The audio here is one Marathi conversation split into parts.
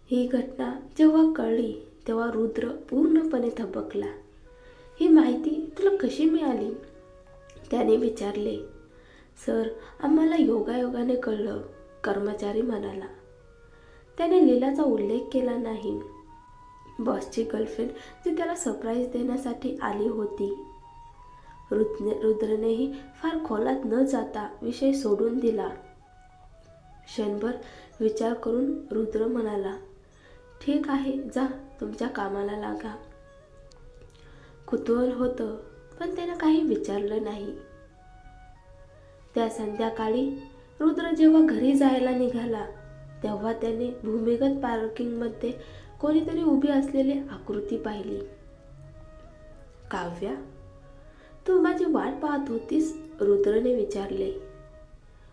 ही घटना जेव्हा कळली तेव्हा रुद्र पूर्णपणे थबकला. ही माहिती तुला कशी मिळाली? त्याने विचारले. सर, आम्हाला योगायोगाने कळलं, कर्मचारी म्हणाला. त्याने लीलाचा उल्लेख केला नाही. बॉसची गर्लफ्रेंड जी त्याला सरप्राईज देण्यासाठी आली होती. रुद्रनेही फार खोलात न जाता विषय सोडून दिला. क्षणभर विचार करून रुद्र म्हणाला, ठीक आहे, जा तुमच्या कामाला लागा. कुतूहल होतं, पण त्यानं काही विचारलं नाही. त्या संध्याकाळी रुद्र जेव्हा घरी जायला निघाला तेव्हा त्याने भूमिगत पार्किंगमध्ये कोणीतरी उभी असलेली आकृती पाहिली. काव्या, तू माझी वाट पाहत होतीस? रुद्रने विचारले.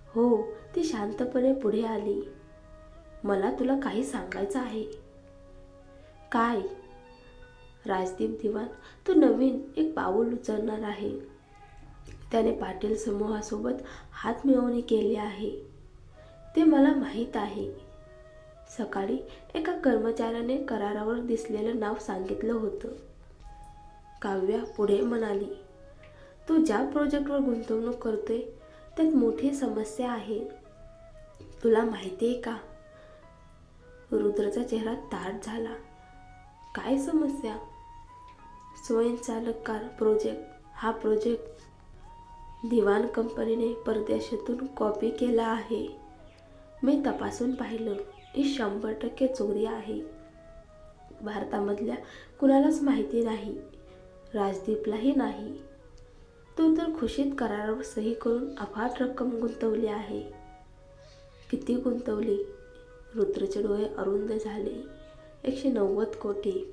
हो, ती शांतपणे पुढे आली. मला तुला काही सांगायचं आहे. काय? राजदीप दिवाण, तू नवीन एक पाऊल उचलणार आहे. त्याने पाटील समूहासोबत हातमिळवणी केली आहे, ते मला माहीत आहे. सकाळी एका कर्मचाऱ्याने करारावर दिसलेलं नाव सांगितलं होतं. काव्या पुढे म्हणाली, तू ज्या प्रोजेक्टवर गुंतवणूक करतोय त्यात मोठी समस्या आहे. तुला माहिती आहे का? रुद्रचा चेहरा ताठ झाला. काय समस्या? स्वयंचालक कार प्रोजेक्ट. हा प्रोजेक्ट दिवाण कंपनीने परदेशातून कॉपी केला आहे. मी तपासून पाहिलं, ही 100% चोरी आहे. भारतामधल्या कुणालाच माहिती नाही, राजदीपलाही नाही. तो तर खुशीत करारावर सही करून अफाट रक्कम गुंतवली आहे. किती गुंतवली? रुद्रचे डोळे अरुंद झाले. 190 कोटी.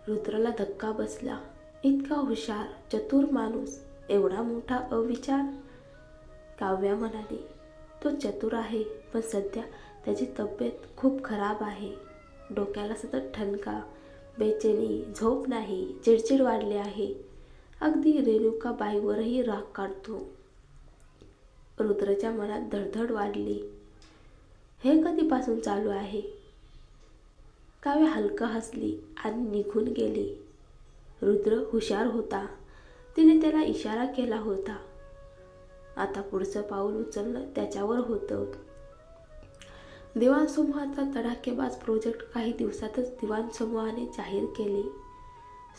रुद्रला धक्का बसला. इतका हुशार, चतुर माणूस, एवढा मोठा अविचार? काव्या म्हणाली, तो चतुर आहे, पण सध्या त्याची तब्येत खूप खराब आहे. डोक्याला सतत ठणका, बेचैनी, झोप नाही, चिडचिड वाढली आहे. अगदी रेणुकाबाईवरही राग काढतो. रुद्रच्या मनात धडधड वाढली. हे कधीपासून चालू आहे? काव्या हलकं हसली आणि निघून गेली. रुद्र हुशार होता. तिने त्याला इशारा केला होता. आता पुढचं पाऊल उचलणं त्याच्यावर होतं. दिवाण समूहाचा तडाखेबाज प्रोजेक्ट काही दिवसातच दिवाण समूहाने जाहीर केले.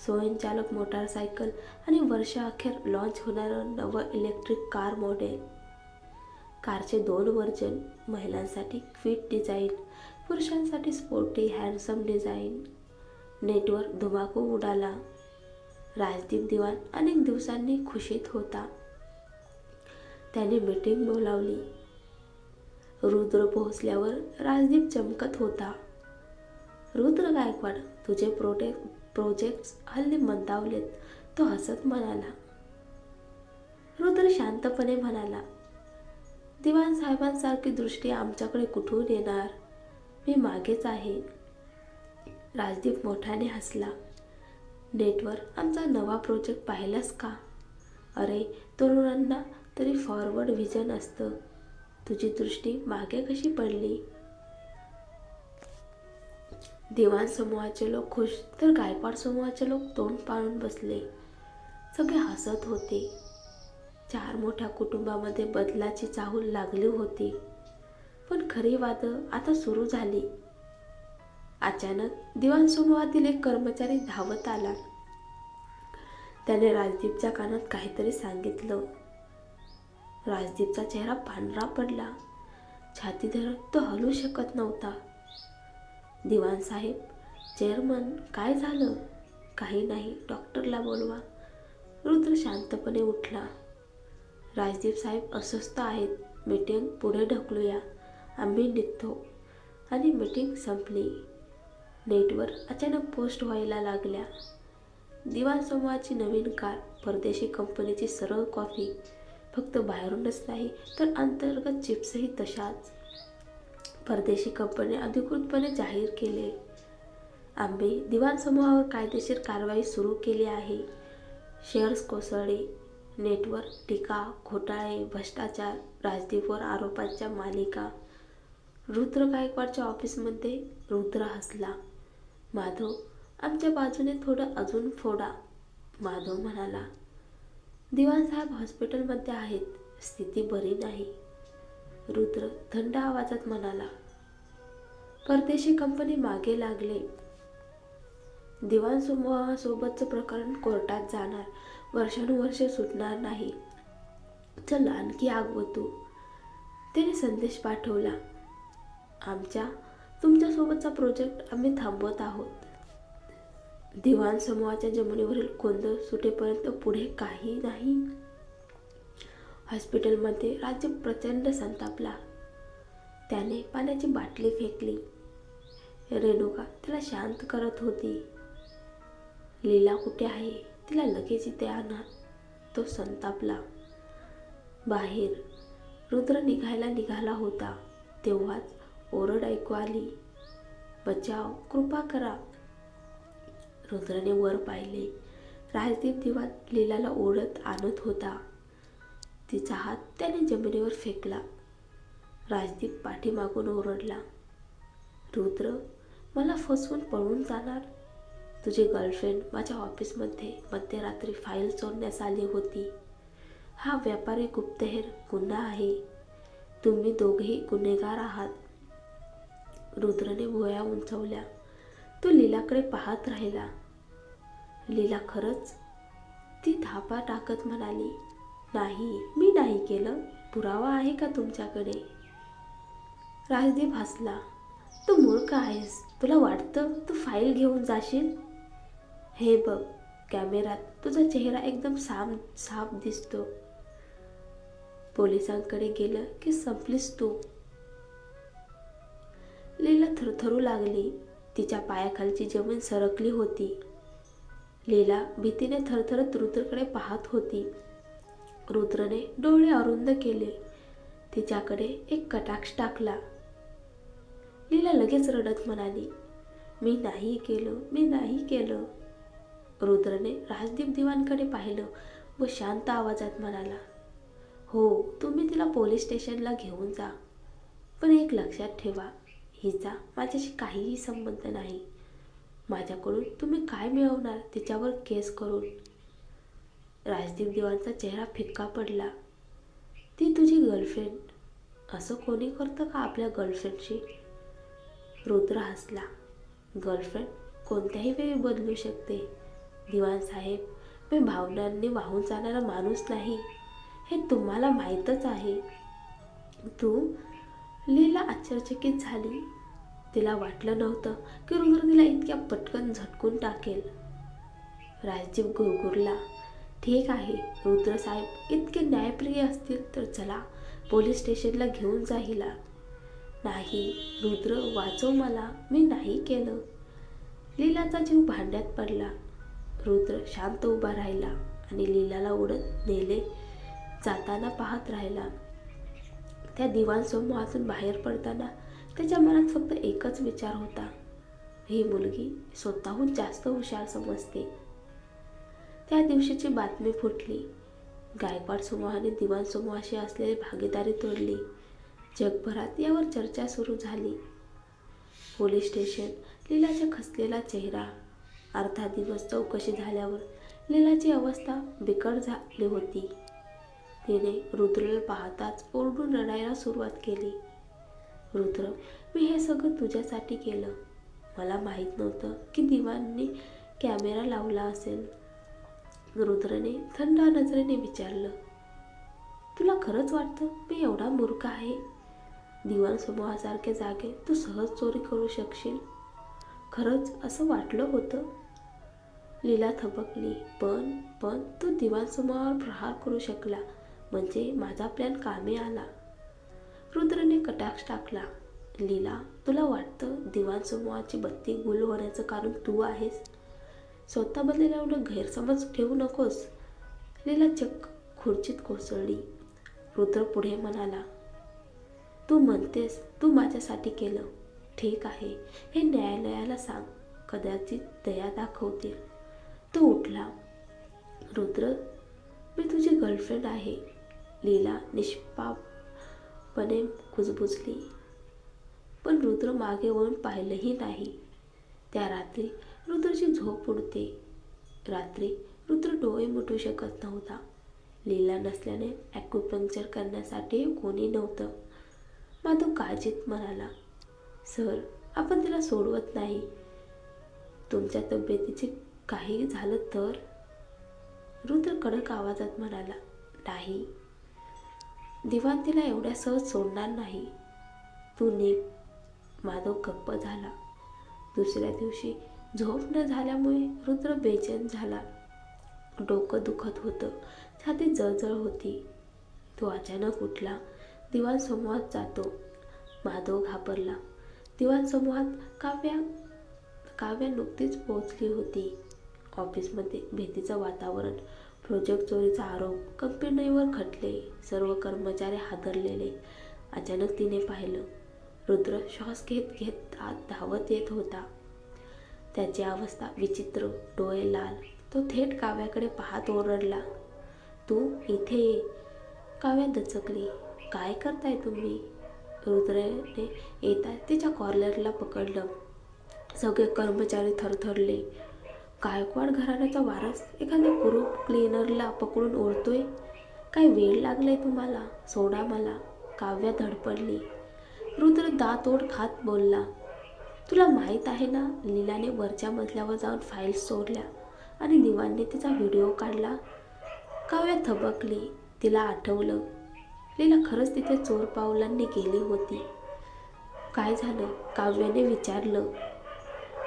स्वयंचालक मोटारसायकल आणि वर्षाअखेर लॉन्च होणारं नवं इलेक्ट्रिक कार मॉडेल. कारचे 2 व्हर्जन, महिलांसाठी फिट डिझाईन, पुरुषांसाठी स्पोर्टी हँडसम डिझाईन. नेटवर धुमाकूळ उडाला. राजदीप दिवाण अनेक दिवसांनी खुशीत होता. त्याने मीटिंग बोलावली. रुद्र पोहोचल्यावर राजदीप चमकत होता. रुद्र गायकवाड, तुझे प्रोजेक्ट्स हल्ली मंदावलेत, तो हसत म्हणाला. रुद्र शांतपणे म्हणाला, दिवाण साहेबांसारखी दृष्टी आमच्याकडे कुठून येणार? मी मागेच आहे. राजदीप मोठ्याने हसला. नेटवर आमचा नवा प्रोजेक्ट पाहिलास का? अरे, तरुणांना तरी फॉरवर्ड व्हिजन असतं. तुझी दृष्टी मागे कशी पडली? दिवाण समूहाचे लोक खुश, तर गायकवाड समूहाचे लोक तोंड पाळून बसले. सगळे हसत होते. 4 मोठ्या कुटुंबामध्ये बदलाची चाहूल लागली होती. पण खरी वादळ आता सुरू झाली. अचानक दिवाण समूहातील एक कर्मचारी धावत आला. त्याने राजदीपच्या कानात काहीतरी सांगितलं. राजदीपचा चेहरा पांढरा पडला. छाती धरत तो हलू शकत नव्हता. दिवाण साहेब, चेअरमन, काय झालं? काही नाही, डॉक्टरला बोलवा. रुद्र शांतपणे उठला. राजदीप साहेब अस्वस्थ आहेत. मीटिंग पुढे ढकलूया. आम्ही निघतो. आणि मीटिंग संपली. नेटवर अचानक पोस्ट व्हायला लागल्या. दिवाण समूहाची नवीन कार, परदेशी कंपनीची सरळ कॉफी. फक्त बाहेरूनच नाही तर अंतर्गत चिप्सही तशाच. परदेशी कंपनी अधिकृतपणे जाहीर केले. आम्ही दिवाण समूहावर कायदेशीर कारवाई सुरू केली आहे. शेअर्स कोसळले. नेटवर टीका, घोटाळे, भ्रष्टाचार, राजदीपवर आरोपांच्या मालिका. रुद्र गायकवाडच्या ऑफिसमध्ये रुद्र हसला. माधव, आमच्या बाजूने थोडं अजून फोडा. माधव म्हणाला. दिवाणसाहेब हॉस्पिटलमध्ये आहेत, स्थिती बरी नाही. रुद्र थंड आवाजात म्हणाला. परदेशी कंपनी मागे लागले. दिवाण समूहासोबतचं प्रकरण कोर्टात जाणार, वर्षानुवर्षे सुटणार नाही. चल आणखी आगवतू. त्याने संदेश पाठवला. तुमच्यासोबतचा प्रोजेक्ट आम्ही थांबवत आहोत. दिवाण समूहाच्या जमिनीवरील गोंधळ सुटेपर्यंत पुढे काही नाही. हॉस्पिटलमध्ये राज्य प्रचंड संतापला. त्याने पाण्याची बाटली फेकली. रेणुका त्याला शांत करत होती. लीला कुठे आहे, तिला लगेच इथे आणा. तो संतापला. बाहेर रुद्र निघाला होता तेव्हाच ओरड ऐकू आली. बचाव, कृपा करा. रुद्रने वर पाहिले. राजदीप दिवाण लीलाला ओढत आणत होता. तिचा हात त्याने जमिनीवर फेकला. राजदीप पाठीमागून ओरडला. रुद्र, मला फसवून पळून जाणार? तुझी गर्लफ्रेंड माझ्या ऑफिसमध्ये मध्यरात्री फाईल चोरण्यास आली होती. हा व्यापारी गुप्तहेर गुन्हा आहे. तुम्ही दोघेही गुन्हेगार आहात. रुद्रने भुवया उंचवल्या. तो लीलाकडे पाहत राहिला. लीला खरंच? ती धापा टाकत म्हणाली. नाही, मी नाही केलं. पुरावा आहे का तुमच्याकडे? राजदीप हसला. तू मूर्ख आहेस. तुला वाटतं तू फाईल घेऊन जाशील? हे बघ, कॅमेऱ्यात तुझा चेहरा एकदम साफ दिसतो. पोलिसांकडे गेलं की संपलीस तू. लीला थरथरू लागली. तिच्या पायाखालची जमीन सरकली होती. लीला भीतीने थरथरत रुद्रकडे पाहत होती. रुद्रने डोळे अरुंद केले. तिच्याकडे एक कटाक्ष टाकला. लीला लगेच रडत म्हणाली. मी नाही केलं. रुद्रने राजदीप दिवाणकडे पाहिलं व शांत आवाजात म्हणाला. हो, तुम्ही तिला पोलीस स्टेशनला घेऊन जा. पण एक लक्षात ठेवा, हिचा माझ्याशी काहीही संबंध नाही. माझ्याकडून तुम्ही काय मिळवणार तिच्यावर केस करून? राजदीप दिवाणचा चेहरा फिक्का पडला. ती तुझी गर्लफ्रेंड. असं कोणी करतं का आपल्या गर्लफ्रेंडशी? रुद्र हसला. गर्लफ्रेंड कोणत्याही वेळी बदलू शकते. दिवाण साहेब, मी भावनांनी वाहून जाणारा माणूस नाही, हे तुम्हाला माहीतच आहे. लीला आश्चर्यचकित झाली. तिला वाटलं नव्हतं की रुद्र तिला इतक्या पटकन झटकून टाकेल. राजदीप गुरगुरला. ठीक आहे, रुद्र साहेब इतके न्यायप्रिय असतील तर चला पोलीस स्टेशनला घेऊन जा हिला. नाही, रुद्र वाचव मला, मी नाही केलं. लीलाचा जीव भांड्यात पडला. रुद्र शांत उभा राहिला आणि लीलाला ओढत नेले जाताना पाहत राहिला. त्या दिवाण समूहातून बाहेर पडताना त्याच्या मनात फक्त एकच विचार होता. ही मुलगी स्वतःहून जास्त हुशार समजते. त्या दिवशीची बातमी फुटली. गायकवाड समूहाने दिवाण समूहाशी असलेली भागीदारी तोडली. जगभरात यावर चर्चा सुरू झाली. पोलीस स्टेशन, लीलाचा खचलेला चेहरा. अर्धा दिवस चौकशी झाल्यावर लीलाची अवस्था बिकट झाली होती. तिने रुद्रला पाहताच ओरडून रडायला सुरुवात केली. रुद्र, मी हे सगळं तुझ्यासाठी केलं. मला माहीत नव्हतं की दिवाणनी कॅमेरा लावला असेल. रुद्रने थंड नजरेने विचारलं. तुला खरंच वाटतं मी एवढा मूर्ख आहे? दिवाण समूहासारख्या जागे तू सहज चोरी करू शकशील? खरंच असं वाटलं होतं? लीला थबकली. पण तू दिवाण समूहावर प्रहार करू शकला म्हणजे माझा प्लॅन कामी आला. रुद्रने कटाक्ष टाकला. लीला, तुला वाटतं दिवाण समूहाची बत्ती गुल होण्याचं कारण तू आहेस? स्वतःबद्दल एवढं गैरसमज ठेवू नकोस. लीला चक्क खुर्चीत कोसळली. रुद्र पुढे म्हणाला. तू म्हणतेस तू माझ्यासाठी केलं. ठीक आहे, हे न्यायालयाला सांग. कदाचित दया दाखवतील. तो उठला. रुद्र, मी तुझी गर्लफ्रेंड आहे. लीला निष्पापपणे कुजबुजली. पण रुद्र मागे वळून पाहिलंही नाही. त्या रात्री रुद्रची झोप उडते. रात्री रुद्र डोळे मिटू शकत नव्हता. लीला नसल्याने ॲक्युपंक्चर करण्यासाठी कोणी नव्हतं. माधव काळजीत म्हणाला, सर, आपण तिला सोडवत नाही. तुमच्या तब्येतीचे काही झालं तर? रुद्र कडक आवाजात म्हणाला, नाही. दिवाण तिला एवढ्या सहज सोडणार नाही. तू निघ. माधव गप्प झाला. दुसऱ्या दिवशी झोप न झाल्यामुळे रुद्र बेचैन झाला. डोकं दुखत होतं. छातीत जळजळ होती. तो अचानक उठला. दिवाण समूहात जातो. माधव घाबरला. दिवाण समूहात काव्या नुकतीच पोहोचली होती. ऑफिसमध्ये भीतीचं वातावरण. प्रोजेक्ट चोरीचा आरोप कंपनीवर खटले. सर्व कर्मचारी हादरलेले. अचानक तिने पाहिलं. रुद्र श्वास घेत घेत आत धावत येत होता. त्याची अवस्था विचित्र. डोळे लाल. तो थेट काव्याकडे पाहत ओरडला, तू इथे ये. काव्या दचकली. काय करताय तुम्ही? रुद्रने येता तिच्या कॉर्नरला पकडलं. सगळे कर्मचारी थरथरले. गायकवाड घराण्याचा वारस एखाद्या कुरूप क्लीनरला पकडून ओढतोय. काय वेळ लागलाय तुम्हाला? सोडा मला. काव्या धडपडली. रुद्र दातोड खात बोलला, तुला माहीत आहे ना, लीलाने वरच्या मजल्यावर जाऊन फाईल्स चोरल्या आणि दिवाणने तिचा व्हिडिओ काढला. काव्या थबकली. तिला आठवलं, लीला खरंच तिथे चोर पावलांनी गेली होती. काय झालं? काव्याने विचारलं.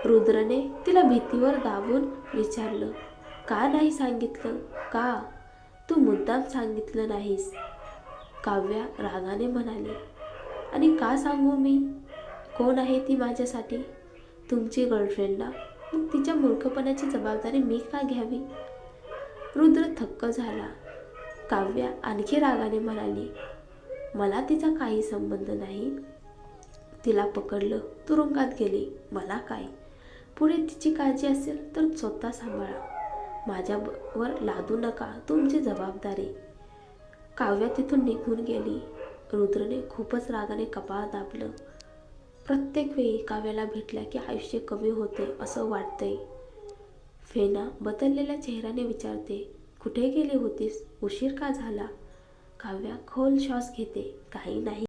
रुद्रने तिला भीतीवर दाबून विचारलं, का नाही सांगितलं? का? तू मुद्दाम सांगितलं नाहीस. काव्या रागाने म्हणाली, आणि का सांगू मी? कोण आहे ती माझ्यासाठी? तुमची गर्लफ्रेंड ना? मग तिच्या मूर्खपणाची जबाबदारी मी का घ्यावी? रुद्र थक्क झाला. काव्या आणखी रागाने म्हणाली, मला तिचा काही संबंध नाही. तिला पकडलं, तुरुंगात गेली. मला काय? पुढे तिची काळजी असेल तर स्वतः सांभाळा. माझ्यावर लादू नका तुमची जबाबदारी. काव्या तिथून निघून गेली. रुद्रने खूपच रागाने कपाळ दाबलं. प्रत्येक वेळी काव्याला भेटल्या की आयुष्य कमी होते असं वाटतंय. फेना बदललेल्या चेहऱ्याने विचारते, कुठे गेली होतीस? उशीर का झाला? काव्या खोल श्वास घेते. काही नाही.